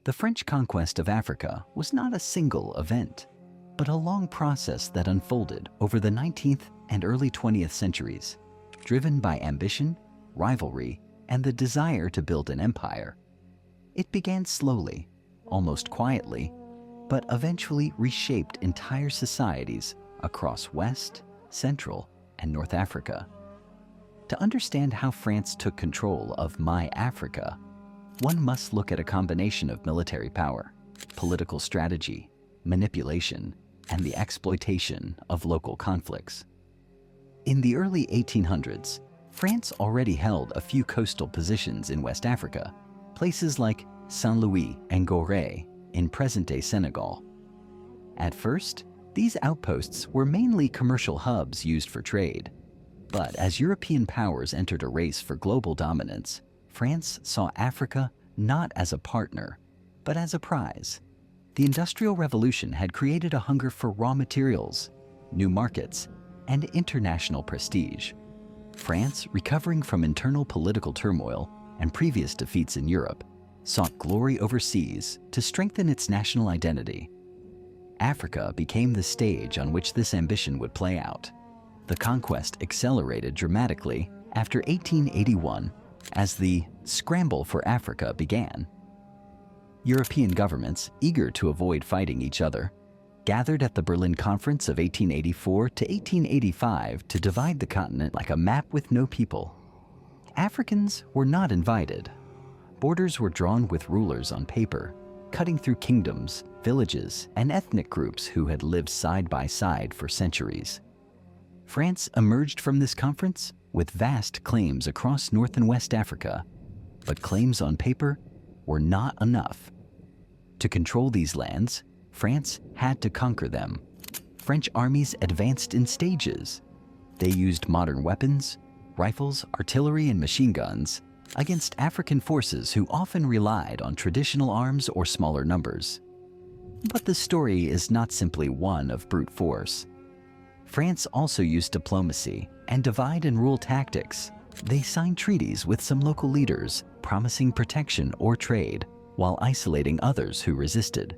The French conquest of Africa was not a single event, but a long process that unfolded over the 19th and early 20th centuries, driven by ambition, rivalry, and the desire to build an empire. It began slowly, almost quietly, but eventually reshaped entire societies across West, Central, and North Africa. To understand how France took control of my Africa, one must look at a combination of military power, political strategy, manipulation, and the exploitation of local conflicts. In the early 1800s, France already held a few coastal positions in West Africa, places like Saint-Louis and Gorée in present-day Senegal. At first, these outposts were mainly commercial hubs used for trade. But as European powers entered a race for global dominance, France saw Africa not as a partner, but as a prize. The Industrial Revolution had created a hunger for raw materials, new markets, and international prestige. France, recovering from internal political turmoil and previous defeats in Europe, sought glory overseas to strengthen its national identity. Africa became the stage on which this ambition would play out. The conquest accelerated dramatically after 1881 as the scramble for Africa began. European governments, eager to avoid fighting each other, gathered at the Berlin Conference of 1884 to 1885 to divide the continent like a map with no people. Africans were not invited. Borders were drawn with rulers on paper, cutting through kingdoms, villages, and ethnic groups who had lived side by side for centuries. France emerged from this conference with vast claims across North and West Africa, but claims on paper were not enough. To control these lands, France had to conquer them. French armies advanced in stages. They used modern weapons, rifles, artillery, and machine guns against African forces who often relied on traditional arms or smaller numbers. But the story is not simply one of brute force. France also used diplomacy and divide and rule tactics. They signed treaties with some local leaders, promising protection or trade, while isolating others who resisted.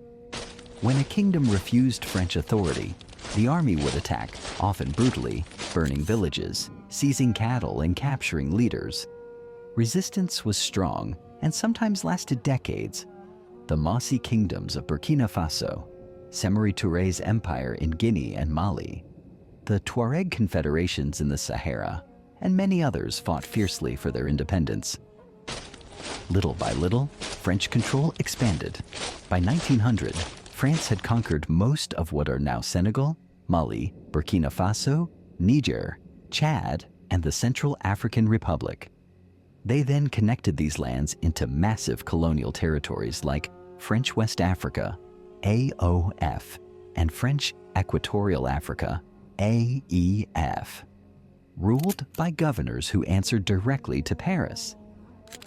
When a kingdom refused French authority, the army would attack, often brutally, burning villages, seizing cattle, and capturing leaders. Resistance was strong and sometimes lasted decades. The Mossi kingdoms of Burkina Faso, Séméry Touré's empire in Guinea and Mali, the Tuareg confederations in the Sahara, and many others fought fiercely for their independence. Little by little, French control expanded. By 1900, France had conquered most of what are now Senegal, Mali, Burkina Faso, Niger, Chad, and the Central African Republic. They then connected these lands into massive colonial territories like French West Africa, AOF, and French Equatorial Africa, AEF, ruled by governors who answered directly to Paris.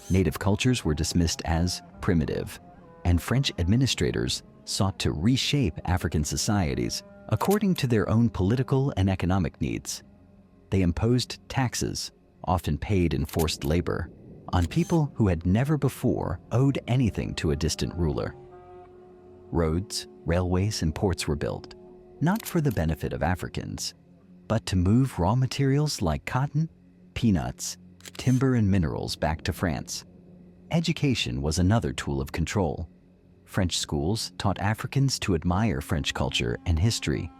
Native cultures were dismissed as primitive, and French administrators sought to reshape African societies according to their own political and economic needs. They imposed taxes, often paid in forced labor, on people who had never before owed anything to a distant ruler. Roads, railways, and ports were built, not for the benefit of Africans, but to move raw materials like cotton, peanuts, timber, and minerals back to France. Education was another tool of control. French schools taught Africans to admire French culture and history,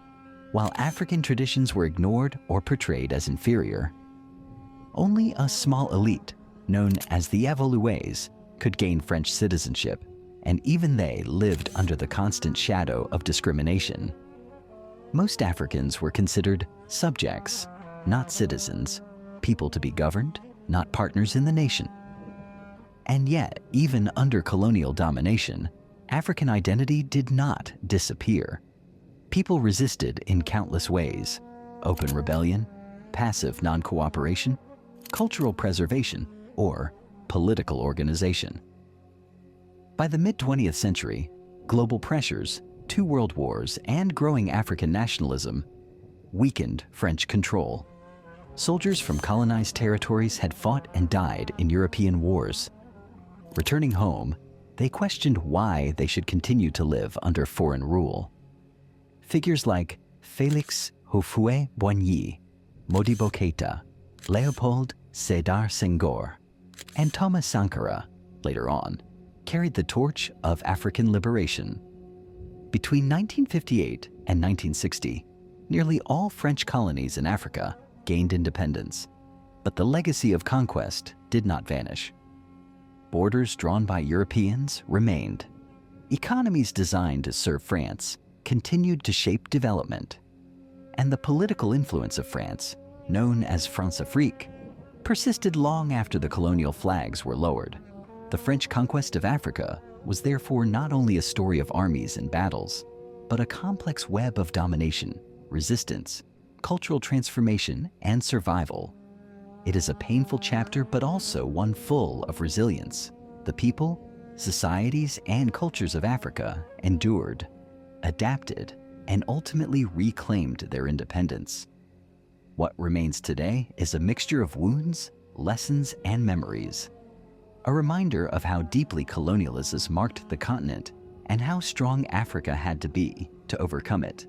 while African traditions were ignored or portrayed as inferior. Only a small elite, known as the évolués, could gain French citizenship, and even they lived under the constant shadow of discrimination. Most Africans were considered subjects, not citizens, people to be governed, not partners in the nation. And yet, even under colonial domination, African identity did not disappear. People resisted in countless ways: open rebellion, passive non-cooperation, cultural preservation, or political organization. By the mid-20th century, global pressures, 2 world wars, and growing African nationalism weakened French control. Soldiers from colonized territories had fought and died in European wars. Returning home, They questioned why they should continue to live under foreign rule. Figures like Félix Houphouët-Boigny, Modibo Keïta, Léopold Sédar Senghor, and Thomas Sankara, later on, carried the torch of African liberation. Between 1958 and 1960, nearly all French colonies in Africa gained independence, but the legacy of conquest did not vanish. Borders drawn by Europeans remained. Economies designed to serve France continued to shape development. And the political influence of France, known as France-Afrique, persisted long after the colonial flags were lowered. The French conquest of Africa was therefore not only a story of armies and battles, but a complex web of domination, resistance, cultural transformation, and survival. It is a painful chapter, but also one full of resilience. The people, societies, and cultures of Africa endured, adapted, and ultimately reclaimed their independence. What remains today is a mixture of wounds, lessons, and memories. A reminder of how deeply colonialism marked the continent and how strong Africa had to be to overcome it.